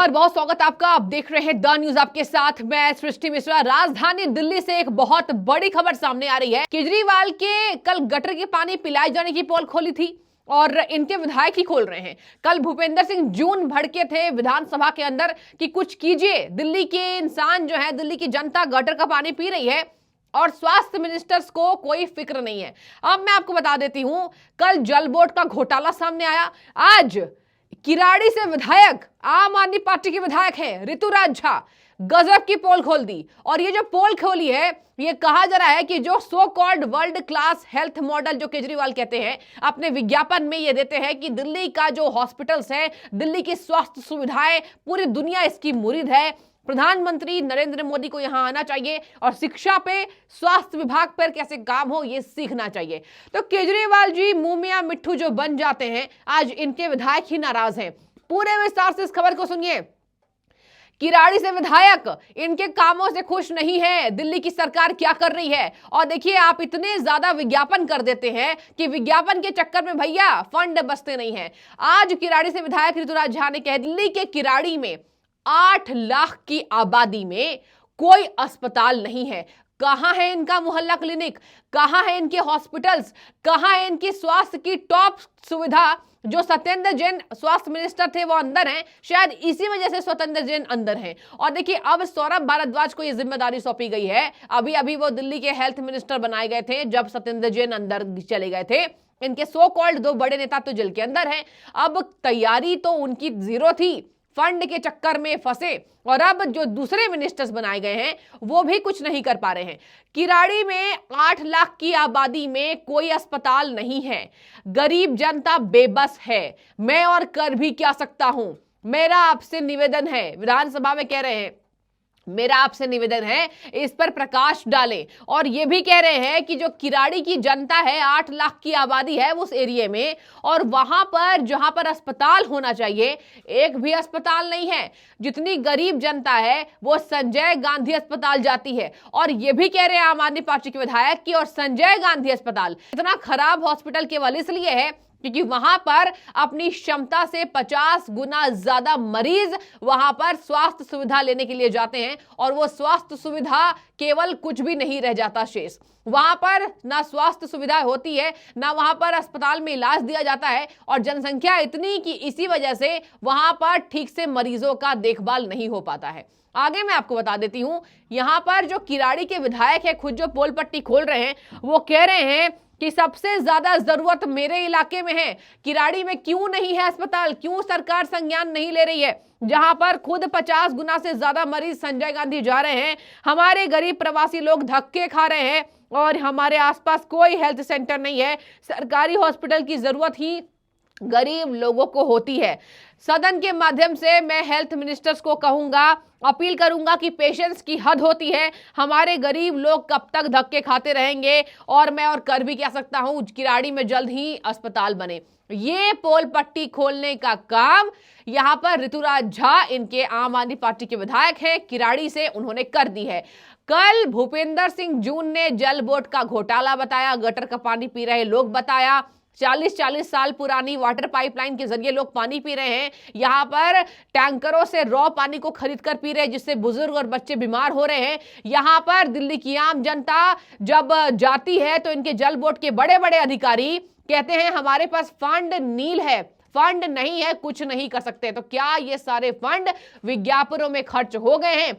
नमस्कार, बहुत स्वागत आपका। आप देख रहे हैं द न्यूज, आपके साथ मैं सृष्टि मिश्रा। राजधानी दिल्ली से एक बहुत बड़ी खबर सामने आ रही है। केजरीवाल के कल गटर के पानी पिलाए जाने की पोल खोली थी और इनके विधायक ही खोल रहे हैं। कल भूपेंद्र सिंह जून भड़के थे विधानसभा के अंदर कि कुछ कीजिए, दिल्ली के इंसान जो है, दिल्ली की जनता गटर का पानी पी रही है और स्वास्थ्य मिनिस्टर्स को कोई फिक्र नहीं है। अब मैं आपको बता देती हूं, कल जल बोर्ड का घोटाला सामने आया। आज किराड़ी से विधायक, आम आदमी पार्टी के विधायक हैं ऋतुराज झा, गजब की पोल खोल दी। और ये जो पोल खोली है, ये कहा जा रहा है कि जो so called world class health model जो केजरीवाल कहते हैं, अपने विज्ञापन में ये देते हैं कि दिल्ली का जो हॉस्पिटल्स है, दिल्ली की स्वास्थ्य सुविधाएं, पूरी दुनिया इसकी मुरीद है। प्रधानमंत्री नरेंद्र मोदी को यहां आना चाहिए और शिक्षा पे, स्वास्थ्य विभाग पर कैसे काम हो ये सीखना चाहिए। तो केजरीवाल जी मुंह मियां मिट्ठू जो बन जाते हैं, आज इनके विधायक ही नाराज हैं। पूरे विस्तार से इस खबर को सुनिए। किराड़ी से विधायक इनके कामों से खुश नहीं है, दिल्ली की सरकार क्या कर रही है। और देखिए, आप इतने ज्यादा विज्ञापन कर देते हैं कि विज्ञापन के चक्कर में भैया फंड बचते नहीं है। आज किराड़ी से विधायक ऋतुराज झा ने कहा, दिल्ली के किराड़ी में 8 लाख की आबादी में कोई अस्पताल नहीं है। कहां है इनका मोहल्ला क्लिनिक, कहां है इनके हॉस्पिटल्स, कहां है इनकी स्वास्थ्य की टॉप सुविधा। जो सत्येंद्र जैन स्वास्थ्य मिनिस्टर थे वो अंदर हैं, शायद इसी वजह से सत्येंद्र जैन अंदर हैं। और देखिए, अब सौरभ भारद्वाज को ये जिम्मेदारी सौंपी गई है। अभी अभी वो दिल्ली के हेल्थ मिनिस्टर बनाए गए थे जब सत्येंद्र जैन अंदर चले गए थे। इनके सो कॉल्ड 2 बड़े नेता तो जेल के अंदर हैं। अब तैयारी तो उनकी जीरो थी, फंड के चक्कर में फंसे, और अब जो दूसरे मिनिस्टर्स बनाए गए हैं वो भी कुछ नहीं कर पा रहे हैं। किराड़ी में 8 लाख की आबादी में कोई अस्पताल नहीं है, गरीब जनता बेबस है। मैं और कर भी क्या सकता हूं। मेरा आपसे निवेदन है, विधानसभा में कह रहे हैं, मेरा आपसे निवेदन है इस पर प्रकाश डालें। और ये भी कह रहे हैं कि जो किराड़ी की जनता है, 8 लाख की आबादी है उस एरिया में, और वहां पर जहां पर अस्पताल होना चाहिए एक भी अस्पताल नहीं है। जितनी गरीब जनता है वो संजय गांधी अस्पताल जाती है। और ये भी कह रहे हैं आम आदमी पार्टी के विधायक की, और संजय गांधी अस्पताल इतना खराब हॉस्पिटल केवल इसलिए है क्योंकि वहां पर अपनी क्षमता से 50 गुना ज्यादा मरीज वहां पर स्वास्थ्य सुविधा लेने के लिए जाते हैं, और वो स्वास्थ्य सुविधा केवल कुछ भी नहीं रह जाता शेष। वहां पर ना स्वास्थ्य सुविधा होती है, ना वहां पर अस्पताल में इलाज दिया जाता है, और जनसंख्या इतनी कि इसी वजह से वहां पर ठीक से मरीजों का देखभाल नहीं हो पाता है। आगे मैं आपको बता देती हूं, यहां पर जो किराड़ी के विधायक है, खुद जो पोल पट्टी खोल रहे हैं, वो कह रहे हैं कि सबसे ज्यादा जरूरत मेरे इलाके में है। किराड़ी में क्यों नहीं है अस्पताल, क्यों सरकार संज्ञान नहीं ले रही है, जहां पर खुद 50 गुना से ज्यादा मरीज संजय गांधी जा रहे हैं। हमारे गरीब प्रवासी लोग धक्के खा रहे हैं और हमारे आसपास कोई हेल्थ सेंटर नहीं है। सरकारी हॉस्पिटल की जरूरत ही गरीब लोगों को होती है। सदन के माध्यम से मैं हेल्थ मिनिस्टर्स को कहूंगा, अपील करूंगा कि पेशेंस की हद होती है। हमारे गरीब लोग कब तक धक्के खाते रहेंगे, और मैं और कर भी क्या सकता हूं, किराड़ी में जल्द ही अस्पताल बने। ये पोल पट्टी खोलने का काम यहां पर ऋतुराज झा, इनके आम आदमी पार्टी के विधायक हैं किराड़ी से, उन्होंने कर दी है। कल भूपेंद्र सिंह जून ने जल बोर्ड का घोटाला बताया, गटर का पानी पी रहे लोग बताया। 40-40 साल पुरानी वाटर पाइपलाइन के जरिए लोग पानी पी रहे हैं। यहां पर टैंकरों से रॉ पानी को खरीद कर पी रहे हैं, जिससे बुजुर्ग और बच्चे बीमार हो रहे हैं। यहां पर दिल्ली की आम जनता जब जाती है तो इनके जल बोर्ड के बड़े बड़े अधिकारी कहते हैं हमारे पास फंड नील है, फंड नहीं है, कुछ नहीं कर सकते। तो क्या ये सारे फंड विज्ञापनों में खर्च हो गए हैं?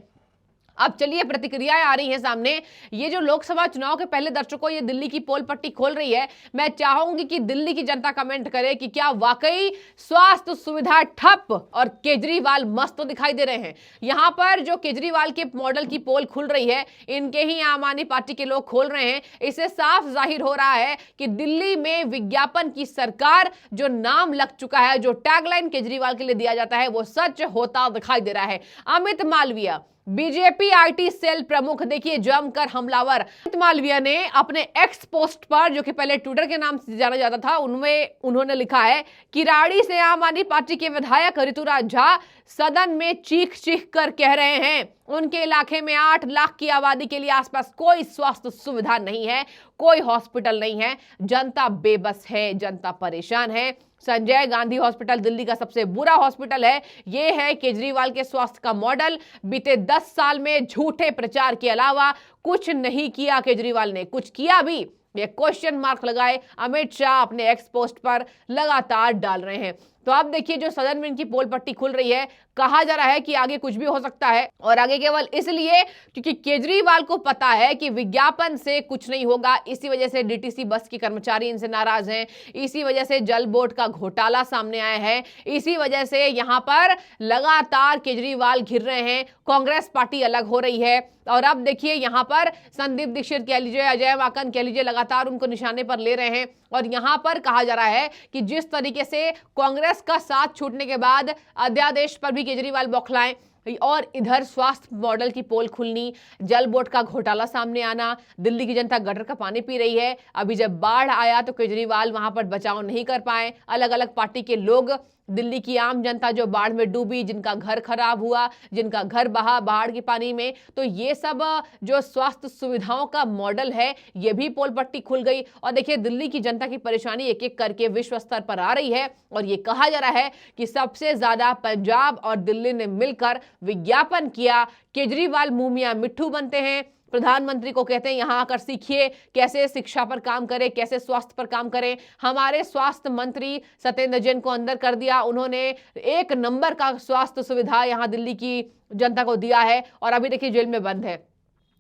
अब चलिए, प्रतिक्रियाएं आ रही हैं सामने। ये जो लोकसभा चुनाव के पहले दर्शकों, ये दिल्ली की पोल पट्टी खोल रही है। मैं चाहूंगी कि दिल्ली की जनता कमेंट करे कि क्या वाकई स्वास्थ्य सुविधा ठप और केजरीवाल मस्त तो दिखाई दे रहे हैं। यहां पर जो केजरीवाल के मॉडल की पोल खुल रही है, इनके ही आम आदमी पार्टी के लोग खोल रहे हैं। इससे साफ जाहिर हो रहा है कि दिल्ली में विज्ञापन की सरकार, जो नाम लग चुका है, जो टैगलाइन केजरीवाल के लिए दिया जाता है, वो सच होता दिखाई दे रहा है। Amit Malviya, BJP IT cell प्रमुख, देखिए जमकर हमलावर। अमित मालविया ने अपने एक्स पोस्ट पर, जो कि पहले ट्विटर के नाम से जाना जाता था, उनमें उन्होंने लिखा है, किराड़ी से आम आदमी पार्टी के विधायक ऋतुराज झा सदन में चीख चीख कर कह रहे हैं उनके इलाके में 8 लाख की आबादी के लिए आसपास कोई स्वास्थ्य सुविधा नहीं है, कोई हॉस्पिटल नहीं है। जनता बेबस है, जनता परेशान है। संजय गांधी हॉस्पिटल दिल्ली का सबसे बुरा हॉस्पिटल है। ये है केजरीवाल के स्वास्थ्य का मॉडल। बीते 10 साल में झूठे प्रचार के अलावा कुछ नहीं किया केजरीवाल ने। कुछ किया भी, ये क्वेश्चन मार्क लगाए अमित शाह अपने एक्स पोस्ट पर लगातार डाल रहे हैं। तो आप देखिए, जो सदन में इनकी पोल पट्टी खुल रही है, कहा जा रहा है कि आगे कुछ भी हो सकता है। और आगे केवल इसलिए क्योंकि केजरीवाल को पता है कि विज्ञापन से कुछ नहीं होगा। इसी वजह से डीटीसी बस के कर्मचारी इनसे नाराज हैं, इसी वजह से जल बोर्ड का घोटाला सामने आया है, इसी वजह से यहां पर लगातार केजरीवाल घिर रहे हैं। कांग्रेस पार्टी अलग हो रही है। और अब देखिए, यहां पर संदीप दीक्षित कह लीजिए, अजय माकन कह लीजिए, लगातार उनको निशाने पर ले रहे हैं। और यहां पर कहा जा रहा है कि जिस तरीके से कांग्रेस का साथ छूटने के बाद अध्यादेश पर भी केजरीवाल बौखलाएं, और इधर स्वास्थ्य मॉडल की पोल खुलनी, जल बोर्ड का घोटाला सामने आना, दिल्ली की जनता गटर का पानी पी रही है। अभी जब बाढ़ आया तो केजरीवाल वहां पर बचाव नहीं कर पाए। अलग अलग पार्टी के लोग, दिल्ली की आम जनता जो बाढ़ में डूबी, जिनका घर खराब हुआ, जिनका घर बहा बाढ़ के पानी में, तो ये सब जो स्वास्थ्य सुविधाओं का मॉडल है, ये भी पोल पट्टी खुल गई। और देखिए, दिल्ली की जनता की परेशानी एक एक करके विश्व स्तर पर आ रही है। और ये कहा जा रहा है कि सबसे ज्यादा पंजाब और दिल्ली ने मिलकर विज्ञापन किया। केजरीवाल मुंह मियां मिट्ठू बनते हैं, प्रधानमंत्री को कहते हैं यहां आकर सीखिए कैसे शिक्षा पर काम करें, कैसे स्वास्थ्य पर काम करें। हमारे स्वास्थ्य मंत्री सत्येंद्र जैन को अंदर कर दिया, उन्होंने 1 नंबर का स्वास्थ्य सुविधा यहां दिल्ली की जनता को दिया है, और अभी देखिए जेल में बंद है।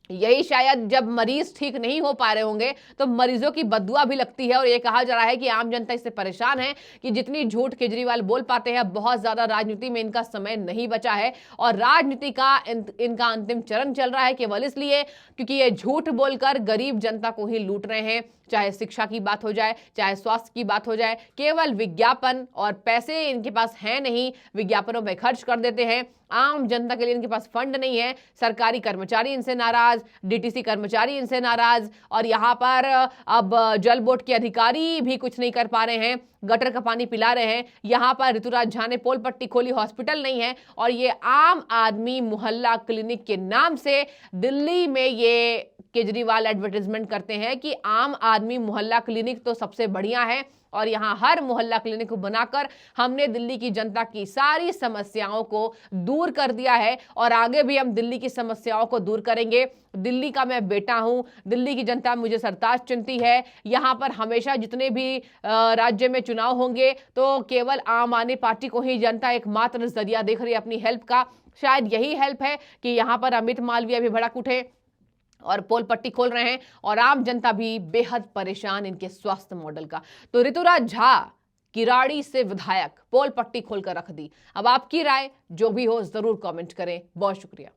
यही शायद जब मरीज ठीक नहीं हो पा रहे होंगे तो मरीजों की बददुआ भी लगती है। और ये कहा जा रहा है कि आम जनता इससे परेशान है कि जितनी झूठ केजरीवाल बोल पाते हैं, बहुत ज्यादा राजनीति में इनका समय नहीं बचा है। और राजनीति का इनका अंतिम चरण चल रहा है केवल इसलिए क्योंकि ये झूठ बोलकर गरीब जनता को ही लूट रहे हैं। चाहे शिक्षा की बात हो जाए, चाहे स्वास्थ्य की बात हो जाए, केवल विज्ञापन, और पैसे इनके पास है नहीं, विज्ञापनों में खर्च कर देते हैं। आम जनता के लिए इनके पास फंड नहीं है। सरकारी कर्मचारी इनसे नाराज, डीटीसी कर्मचारी इनसे नाराज, और यहाँ पर अब जल बोर्ड के अधिकारी भी कुछ नहीं कर पा रहे हैं, गटर का पानी पिला रहे हैं। यहाँ पर ऋतुराज झा ने पोल पट्टी खोली, हॉस्पिटल नहीं है। और ये आम आदमी मोहल्ला क्लिनिक के नाम से दिल्ली में ये केजरीवाल एडवर्टाइजमेंट करते हैं कि आम आदमी मोहल्ला क्लिनिक तो सबसे बढ़िया है, और यहाँ हर मोहल्ला क्लिनिक को बनाकर हमने दिल्ली की जनता की सारी समस्याओं को दूर कर दिया है, और आगे भी हम दिल्ली की समस्याओं को दूर करेंगे। दिल्ली का मैं बेटा हूं, दिल्ली की जनता मुझे सरताज चुनती है। यहाँ पर हमेशा जितने भी राज्य में चुनाव होंगे तो केवल आम आदमी पार्टी को ही जनता एकमात्र जरिया देख रही है अपनी हेल्प का। शायद यही हेल्प है कि यहाँ पर अमित मालवीय भी भड़क उठे और पोल पट्टी खोल रहे हैं, और आम जनता भी बेहद परेशान इनके स्वास्थ्य मॉडल का। तो ऋतुराज झा किराड़ी से विधायक पोल पट्टी खोलकर रख दी। अब आपकी राय जो भी हो जरूर कमेंट करें। बहुत शुक्रिया।